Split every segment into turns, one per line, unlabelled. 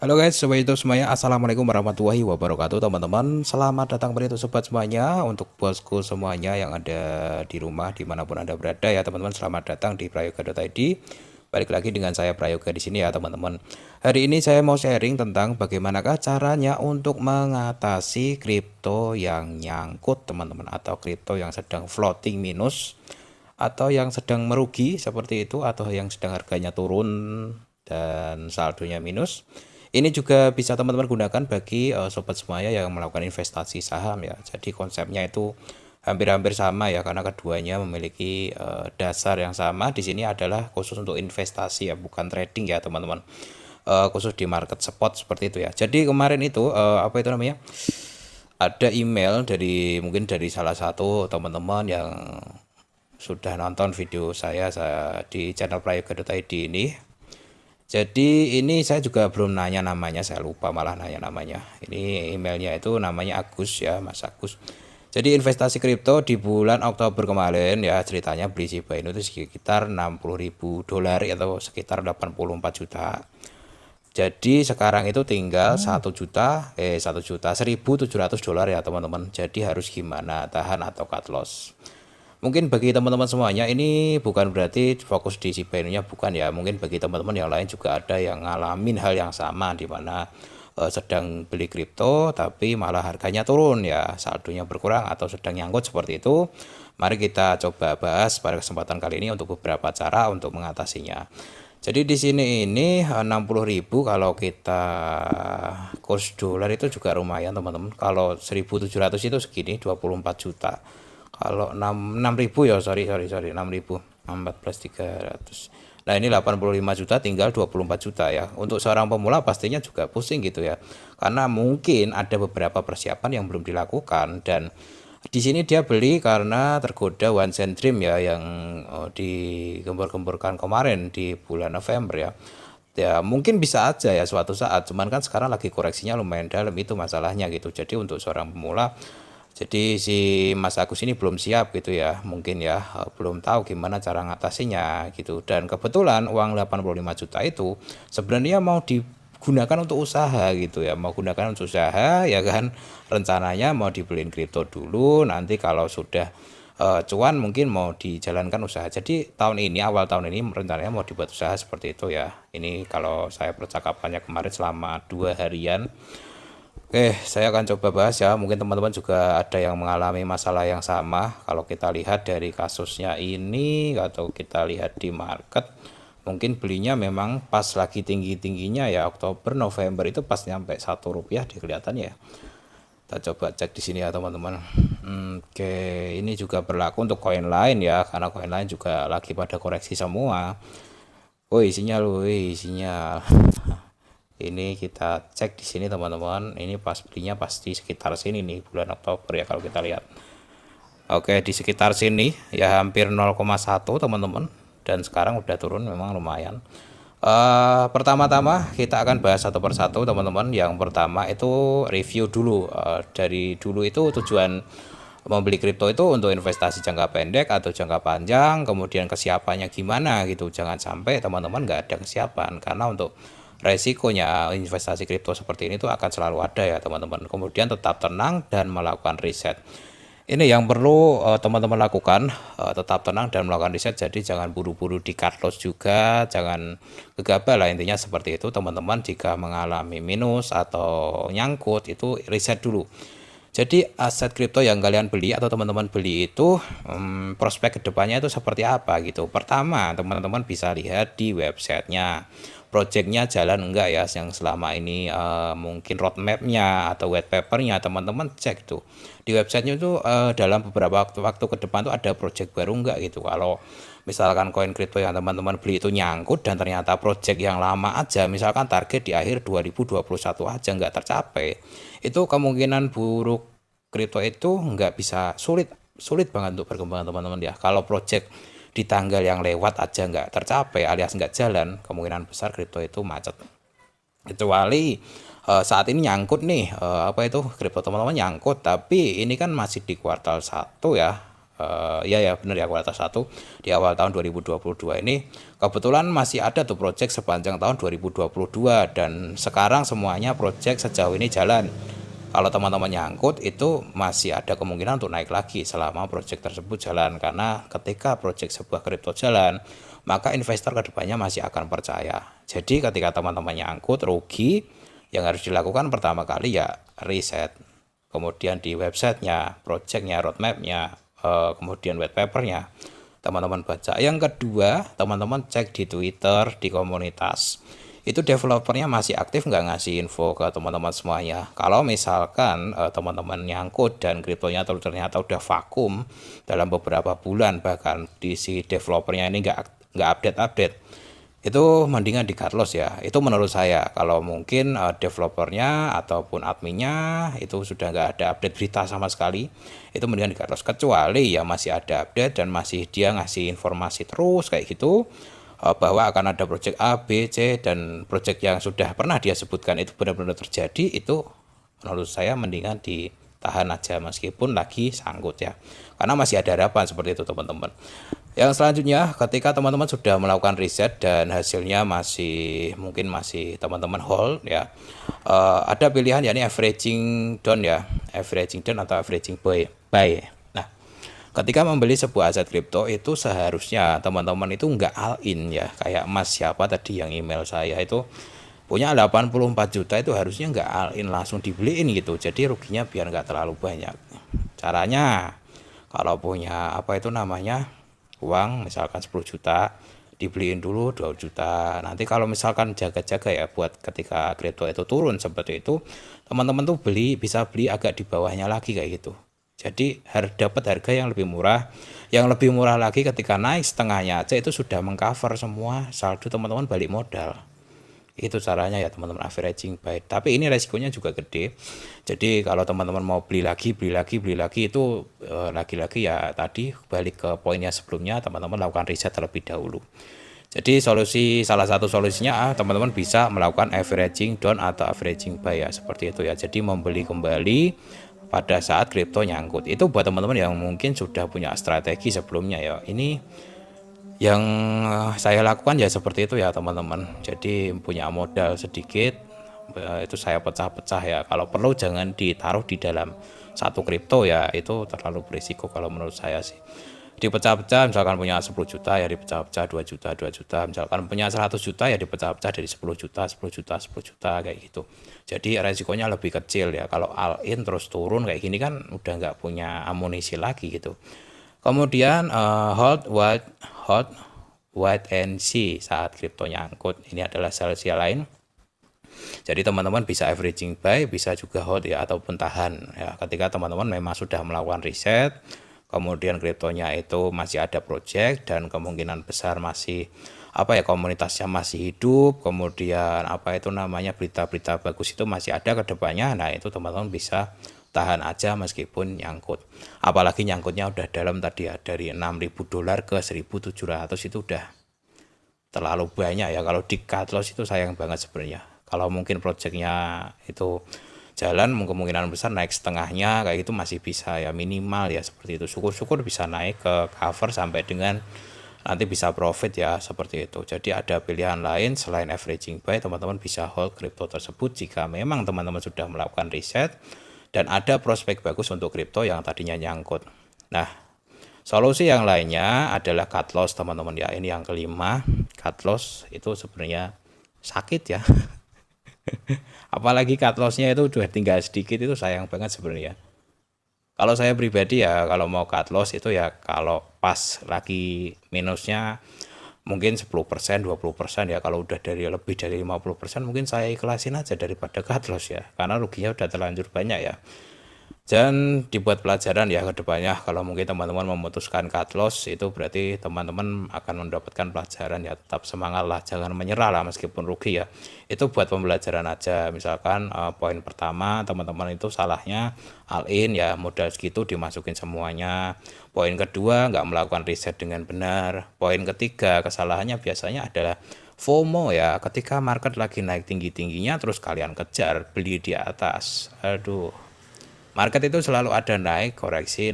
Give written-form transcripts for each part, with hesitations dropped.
Halo guys, sobat itu semuanya. Assalamualaikum warahmatullahi wabarakatuh teman-teman. Selamat datang kembali untuk sobat semuanya, untuk bosku semuanya yang ada di rumah dimanapun anda berada ya teman-teman. Selamat datang di prayoga.id. Balik lagi dengan saya Prayoga di sini ya teman-teman. Hari ini saya mau sharing tentang bagaimanakah caranya untuk mengatasi kripto yang nyangkut teman-teman, atau kripto yang sedang floating minus, atau yang sedang merugi seperti itu, atau yang sedang harganya turun dan saldonya minus. Ini juga bisa teman-teman gunakan bagi sobat semuanya yang melakukan investasi saham ya. Jadi konsepnya itu hampir-hampir sama ya, karena keduanya memiliki dasar yang sama. Di sini adalah khusus untuk investasi ya, bukan trading ya teman-teman. Khusus di market spot seperti itu ya. Jadi kemarin itu apa itu namanya? Ada email dari mungkin dari salah satu teman-teman yang sudah nonton video saya di channel prayoga.id ini. Jadi ini saya juga belum nanya namanya, saya lupa malah nanya namanya. Ini emailnya itu namanya Agus ya, Mas Agus. Jadi investasi kripto di bulan Oktober kemarin ya, ceritanya beli Shiba Inu itu sekitar 60.000 dolar atau sekitar 84 juta. Jadi sekarang itu tinggal 1.700.000 dolar ya teman-teman. Jadi harus gimana, tahan atau cut loss? Mungkin bagi teman-teman semuanya ini bukan berarti fokus di Shiba Inu-nya, bukan ya. Mungkin bagi teman-teman yang lain juga ada yang ngalamin hal yang sama, di mana sedang beli kripto tapi malah harganya turun ya, saldonya berkurang atau sedang nyangkut seperti itu. Mari kita coba bahas pada kesempatan kali ini untuk beberapa cara untuk mengatasinya. Jadi di sini ini 60.000, kalau kita kurs dolar itu juga lumayan teman-teman. Kalau 1.700 itu segini 24 juta. Kalau 6.000 ya, sorry 6.000, 14.300. Nah ini 85 juta tinggal 24 juta ya. Untuk seorang pemula pastinya juga pusing gitu ya, karena mungkin ada beberapa persiapan yang belum dilakukan. Dan di sini dia beli karena tergoda one cent dream ya, yang digembor-gemborkan kemarin di bulan November ya. Ya mungkin bisa aja ya suatu saat, cuman kan sekarang lagi koreksinya lumayan dalam, itu masalahnya gitu. Jadi untuk seorang pemula, jadi si Mas Agus ini belum siap gitu ya, mungkin ya, belum tahu gimana cara ngatasinya gitu. Dan kebetulan uang 85 juta itu sebenarnya mau digunakan untuk usaha gitu ya, mau gunakan untuk usaha ya kan. Rencananya mau dibeliin kripto dulu, nanti kalau sudah cuan mungkin mau dijalankan usaha. Jadi tahun ini, awal tahun ini rencananya mau dibuat usaha seperti itu ya. Ini kalau saya percakapannya kemarin selama 2 harian. Oke, saya akan coba bahas ya. Mungkin teman-teman juga ada yang mengalami masalah yang sama. Kalau kita lihat dari kasusnya ini, atau kita lihat di market, mungkin belinya memang pas lagi tinggi-tingginya ya, Oktober, November itu pas nyampe Rp1 di kelihatan ya. Kita coba cek di sini ya teman-teman. Oke, ini juga berlaku untuk koin lain ya, karena koin lain juga lagi pada koreksi semua. Woi, sinyal, woi, sinyal. Ini kita cek di sini teman-teman. Ini pas belinya pasti sekitar sini nih, bulan Oktober ya kalau kita lihat. Oke, di sekitar sini ya, hampir 0,1 teman-teman. Dan sekarang udah turun memang lumayan. Pertama-tama kita akan bahas satu persatu teman-teman. Yang pertama itu review dulu. Dari dulu itu tujuan membeli kripto itu untuk investasi jangka pendek atau jangka panjang, kemudian kesiapannya gimana gitu. Jangan sampai teman-teman nggak ada kesiapan, karena untuk resikonya investasi kripto seperti ini tuh akan selalu ada ya teman-teman. Kemudian tetap tenang dan melakukan riset. Ini yang perlu teman-teman lakukan, tetap tenang dan melakukan riset. Jadi jangan buru-buru di cut loss juga, jangan gegabah lah, intinya seperti itu teman-teman. Jika mengalami minus atau nyangkut itu riset dulu. Jadi aset kripto yang kalian beli atau teman-teman beli itu, prospek kedepannya itu seperti apa gitu. Pertama, teman-teman bisa lihat di websitenya, projectnya jalan enggak ya, yang selama ini mungkin roadmapnya atau white papernya teman-teman cek tuh di websitenya itu, dalam beberapa waktu ke depan tuh ada project baru enggak gitu. Kalau misalkan koin kripto yang teman-teman beli itu nyangkut dan ternyata project yang lama aja, misalkan target di akhir 2021 aja nggak tercapai, itu kemungkinan buruk kripto itu nggak bisa, sulit sulit banget untuk berkembang teman-teman ya. Kalau project di tanggal yang lewat aja nggak tercapai alias nggak jalan, kemungkinan besar kripto itu macet. Kecuali saat ini nyangkut nih, apa itu kripto teman-teman nyangkut, tapi ini kan masih di kuartal 1 ya, ya benar ya, kuartal 1 di awal tahun 2022 ini kebetulan masih ada tuh project sepanjang tahun 2022, dan sekarang semuanya project sejauh ini jalan. Kalau teman-teman nyangkut itu masih ada kemungkinan untuk naik lagi selama project tersebut jalan, karena ketika project sebuah kripto jalan maka investor kedepannya masih akan percaya. Jadi ketika teman-teman nyangkut rugi, yang harus dilakukan pertama kali ya riset, kemudian di websitenya, projectnya, roadmapnya, kemudian white papernya teman-teman baca. Yang kedua, teman-teman cek di Twitter, di komunitas itu developernya masih aktif nggak ngasih info ke teman-teman semuanya. Kalau misalkan teman-teman nyangkut dan kriptonya ternyata udah vakum dalam beberapa bulan, bahkan di si developernya ini nggak update, itu mendingan di cut loss ya. Itu menurut saya. Kalau mungkin developernya ataupun adminnya itu sudah nggak ada update berita sama sekali, itu mendingan di cut loss. Kecuali ya masih ada update dan masih dia ngasih informasi terus kayak gitu, bahwa akan ada project A, B, C, dan project yang sudah pernah dia sebutkan itu benar-benar terjadi, itu menurut saya mendingan ditahan aja meskipun lagi sangkut ya, karena masih ada harapan seperti itu teman-teman. Yang selanjutnya, ketika teman-teman sudah melakukan riset dan hasilnya mungkin masih teman-teman hold ya, ada pilihan yakni averaging down ya, averaging down atau averaging buy. Ketika membeli sebuah aset kripto itu seharusnya teman-teman itu nggak all in ya, kayak Mas siapa tadi yang email saya itu punya 84 juta, itu harusnya nggak all in langsung dibeliin gitu, jadi ruginya biar nggak terlalu banyak. Caranya kalau punya uang misalkan 10 juta, dibeliin dulu 2 juta, nanti kalau misalkan jaga-jaga ya buat ketika kripto itu turun seperti itu, teman-teman tuh bisa beli agak di bawahnya lagi kayak gitu. Jadi harus dapat harga yang lebih murah. Yang lebih murah lagi ketika naik setengahnya aja itu sudah mengcover semua saldo teman-teman balik modal. Itu caranya ya teman-teman, averaging buy. Tapi ini resikonya juga gede. Jadi kalau teman-teman mau beli lagi itu lagi-lagi ya tadi balik ke poinnya sebelumnya, teman-teman lakukan riset terlebih dahulu. Jadi salah satu solusinya teman-teman bisa melakukan averaging down atau averaging buy ya, seperti itu ya. Jadi membeli kembali pada saat kripto nyangkut. Itu buat teman-teman yang mungkin sudah punya strategi sebelumnya ya. Ini yang saya lakukan ya seperti itu ya teman-teman. Jadi punya modal sedikit, itu saya pecah-pecah ya. Kalau perlu jangan ditaruh di dalam satu kripto ya, itu terlalu berisiko kalau menurut saya sih. Dipecah-pecah, misalkan punya 10 juta ya dipecah-pecah 2 juta, 2 juta, misalkan punya 100 juta ya dipecah-pecah dari 10 juta, 10 juta, 10 juta kayak gitu. Jadi resikonya lebih kecil ya. Kalau all in terus turun kayak gini kan udah nggak punya amunisi lagi gitu. Kemudian hold, wait and see saat kripto nyangkut. Ini adalah solusi lain. Jadi teman-teman bisa averaging buy, bisa juga hold ya, ataupun tahan ya. Ketika teman-teman memang sudah melakukan riset, kemudian kriptonya itu masih ada project dan kemungkinan besar masih komunitasnya masih hidup, kemudian berita-berita bagus itu masih ada ke depannya. Nah, itu teman-teman bisa tahan aja meskipun nyangkut. Apalagi nyangkutnya udah dalam tadi ya, dari $6.000 ke 1.700 itu udah terlalu banyak ya. Kalau di cut loss itu sayang banget sebenarnya. Kalau mungkin projectnya itu jalan, kemungkinan besar naik setengahnya kayak gitu masih bisa ya, minimal ya seperti itu. Syukur-syukur bisa naik ke cover sampai dengan nanti bisa profit ya, seperti itu. Jadi ada pilihan lain selain averaging buy, teman-teman bisa hold kripto tersebut jika memang teman-teman sudah melakukan riset dan ada prospek bagus untuk kripto yang tadinya nyangkut. Nah, solusi yang lainnya adalah cut loss teman-teman ya. Ini yang kelima, cut loss itu sebenarnya sakit ya. Apalagi cut loss-nya itu udah tinggal sedikit, itu sayang banget sebenarnya. Kalau saya pribadi ya, kalau mau cut loss itu ya kalau pas lagi minusnya mungkin 10%, 20% ya. Kalau udah lebih dari 50% mungkin saya ikhlasin aja daripada cut loss ya, karena ruginya udah terlanjur banyak ya. Dan dibuat pelajaran ya ke depannya. Kalau mungkin teman-teman memutuskan cut loss, itu berarti teman-teman akan mendapatkan pelajaran ya. Tetap semangat lah, jangan menyerah lah meskipun rugi ya. Itu buat pembelajaran aja. Misalkan poin pertama teman-teman itu salahnya all in ya, modal segitu dimasukin semuanya. Poin kedua nggak melakukan riset dengan benar. Poin ketiga kesalahannya biasanya adalah FOMO ya, ketika market lagi naik tinggi-tingginya terus kalian kejar beli di atas. Aduh, Market itu selalu ada naik, koreksi,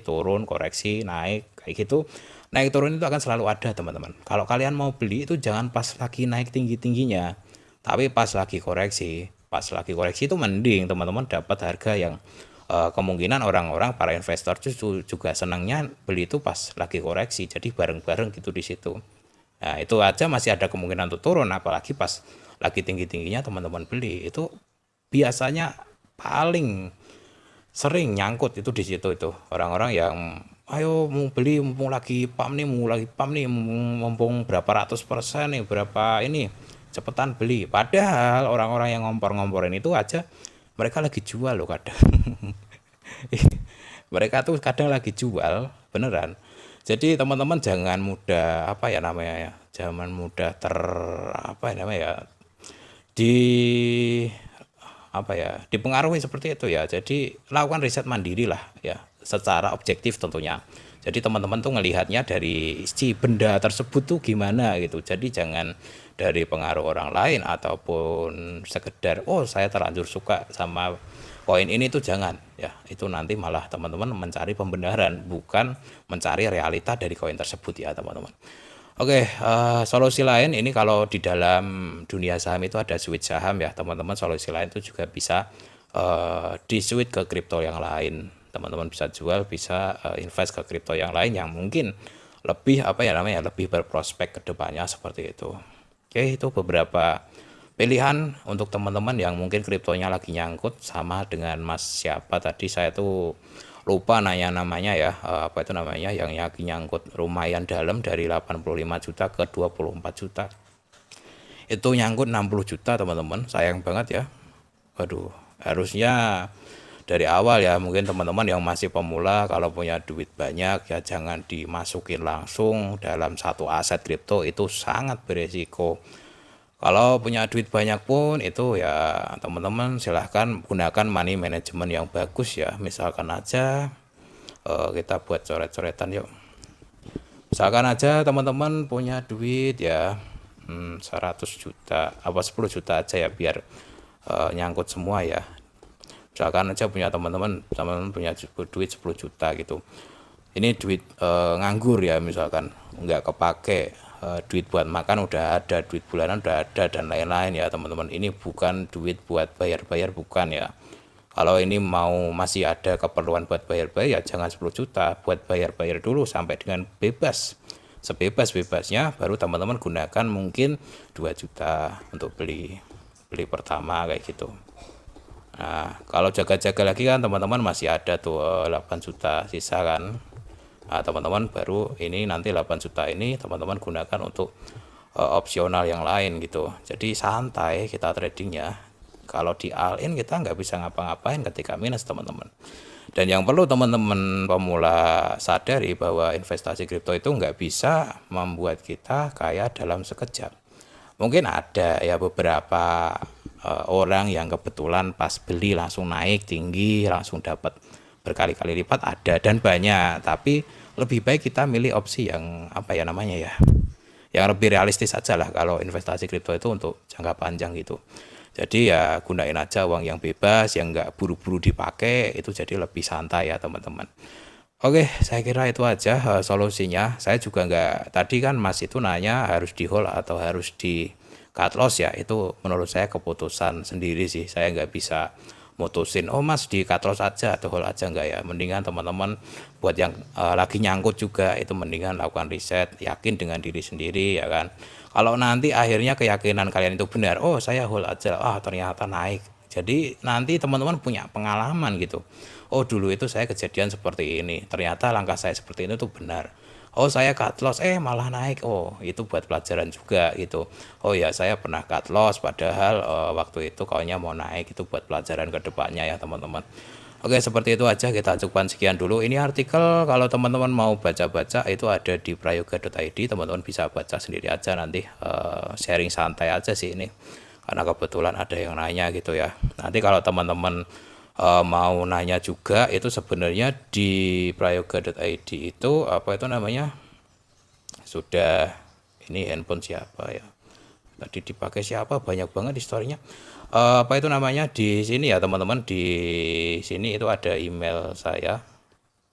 turun, koreksi, naik, kayak gitu. Naik turun itu akan selalu ada, teman-teman. Kalau kalian mau beli itu jangan pas lagi naik tinggi-tingginya, tapi pas lagi koreksi. Pas lagi koreksi itu mending teman-teman dapat harga yang kemungkinan orang-orang para investor juga senangnya beli itu pas lagi koreksi. Jadi bareng-bareng gitu di situ. Nah, itu aja masih ada kemungkinan untuk turun, apalagi pas lagi tinggi-tingginya teman-teman beli. Itu biasanya paling sering nyangkut itu di situ itu. Orang-orang yang ayo mau beli mumpung lagi pam nih, mumpung berapa ratus persen nih, berapa ini, cepetan beli. Padahal orang-orang yang ngompor-ngomporin itu aja mereka lagi jual loh kadang. Mereka tuh kadang lagi jual beneran. Jadi teman-teman jangan mudah apa ya namanya ya, jangan mudah apa ya namanya ya, di apa ya, dipengaruhi seperti itu ya. Jadi lakukan riset mandiri lah ya, secara objektif tentunya. Jadi teman-teman tuh ngelihatnya dari si benda tersebut tuh gimana gitu. Jadi jangan dari pengaruh orang lain ataupun sekedar oh saya terlanjur suka sama koin ini, tuh jangan ya. Itu nanti malah teman-teman mencari pembenaran, bukan mencari realita dari koin tersebut ya teman-teman. Oke, solusi lain ini kalau di dalam dunia saham itu ada switch saham ya teman-teman. Solusi lain itu juga bisa di switch ke kripto yang lain. Teman-teman bisa jual, bisa invest ke kripto yang lain yang mungkin lebih apa ya namanya, lebih berprospek ke depannya seperti itu. Oke, itu beberapa pilihan untuk teman-teman yang mungkin kriptonya lagi nyangkut sama dengan Mas siapa tadi, saya tuh lupa nanya namanya ya, apa itu namanya, yang lagi nyangkut lumayan dalam dari 85 juta ke 24 juta. Itu nyangkut 60 juta teman-teman, sayang banget ya. Waduh, harusnya dari awal ya, mungkin teman-teman yang masih pemula kalau punya duit banyak ya jangan dimasukin langsung dalam satu aset kripto, itu sangat beresiko. Kalau punya duit banyak pun itu ya teman-teman silahkan gunakan money management yang bagus ya. Misalkan aja kita buat coret-coretan yuk. Misalkan aja teman-teman punya duit ya 100 juta apa 10 juta aja ya, biar nyangkut semua ya. Misalkan aja teman-teman punya duit 10 juta gitu. Ini duit nganggur ya, misalkan nggak kepake, duit buat makan udah ada, duit bulanan udah ada, dan lain-lain ya teman-teman. Ini bukan duit buat bayar-bayar, bukan ya. Kalau ini mau masih ada keperluan buat bayar-bayar ya jangan 10 juta, buat bayar-bayar dulu sampai dengan bebas. Sebebas-bebasnya baru teman-teman gunakan mungkin 2 juta untuk beli pertama kayak gitu. Nah, kalau jaga-jaga lagi kan teman-teman masih ada tuh 8 juta sisa kan. Nah, teman-teman baru ini nanti 8 juta ini teman-teman gunakan untuk opsional yang lain gitu. Jadi santai kita tradingnya. Kalau di all in kita nggak bisa ngapa-ngapain ketika minus teman-teman. Dan yang perlu teman-teman pemula sadari bahwa investasi kripto itu nggak bisa membuat kita kaya dalam sekejap. Mungkin ada ya beberapa orang yang kebetulan pas beli langsung naik tinggi, langsung dapat berkali-kali lipat, ada dan banyak. Tapi lebih baik kita milih opsi yang apa ya namanya ya, yang lebih realistis aja lah kalau investasi kripto itu untuk jangka panjang gitu. Jadi ya gunain aja uang yang bebas, yang nggak buru-buru dipakai, itu jadi lebih santai ya teman-teman. Oke, saya kira itu aja solusinya. Saya juga nggak, tadi kan Mas itu nanya harus di hold atau harus di cut loss ya. Itu menurut saya keputusan sendiri sih. Saya nggak bisa mutusin, oh Mas di cut loss aja atau hold aja, nggak ya. Mendingan teman-teman buat yang lagi nyangkut juga itu mendingan lakukan riset, yakin dengan diri sendiri ya kan. Kalau nanti akhirnya keyakinan kalian itu benar, oh saya hold aja, ternyata naik. Jadi nanti teman-teman punya pengalaman gitu. Oh dulu itu saya kejadian seperti ini, ternyata langkah saya seperti ini tuh benar. Oh saya cut loss, malah naik. Oh itu buat pelajaran juga gitu. Oh ya saya pernah cut loss, padahal waktu itu kaunya mau naik, itu buat pelajaran ke depannya ya teman-teman. Oke, seperti itu aja, kita cukupkan sekian dulu. Ini artikel kalau teman-teman mau baca-baca itu ada di prayoga.id, teman-teman bisa baca sendiri aja nanti, sharing santai aja sih ini. Karena kebetulan ada yang nanya gitu ya. Nanti kalau teman-teman mau nanya juga itu sebenarnya di prayoga.id itu apa itu namanya? Sudah ini handphone siapa ya? tadi dipakai siapa, banyak banget historinya. Apa itu namanya, di sini ya teman-teman, di sini itu ada email saya.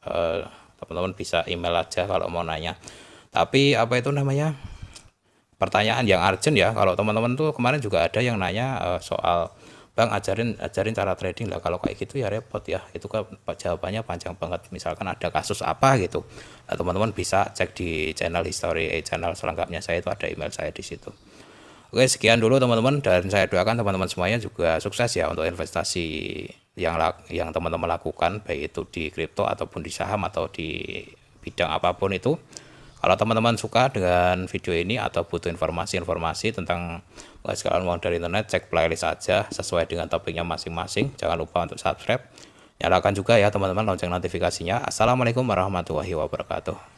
Eh, Teman-teman bisa email aja kalau mau nanya. Tapi apa itu namanya, pertanyaan yang urgent ya, kalau teman-teman tuh kemarin juga ada yang nanya soal bang ajarin ajarin cara trading lah, kalau kayak gitu ya repot ya, itu kan jawabannya panjang banget, misalkan ada kasus apa gitu. Nah, teman-teman bisa cek di channel history, channel selengkapnya saya itu ada email saya di situ. Oke, sekian dulu teman-teman, dan saya doakan teman-teman semuanya juga sukses ya untuk investasi yang teman-teman lakukan, baik itu di kripto ataupun di saham atau di bidang apapun itu. Kalau teman-teman suka dengan video ini atau butuh informasi-informasi tentang penghasilan uang dari internet, cek playlist aja sesuai dengan topiknya masing-masing. Jangan lupa untuk subscribe. Nyalakan juga ya teman-teman lonceng notifikasinya. Assalamualaikum warahmatullahi wabarakatuh.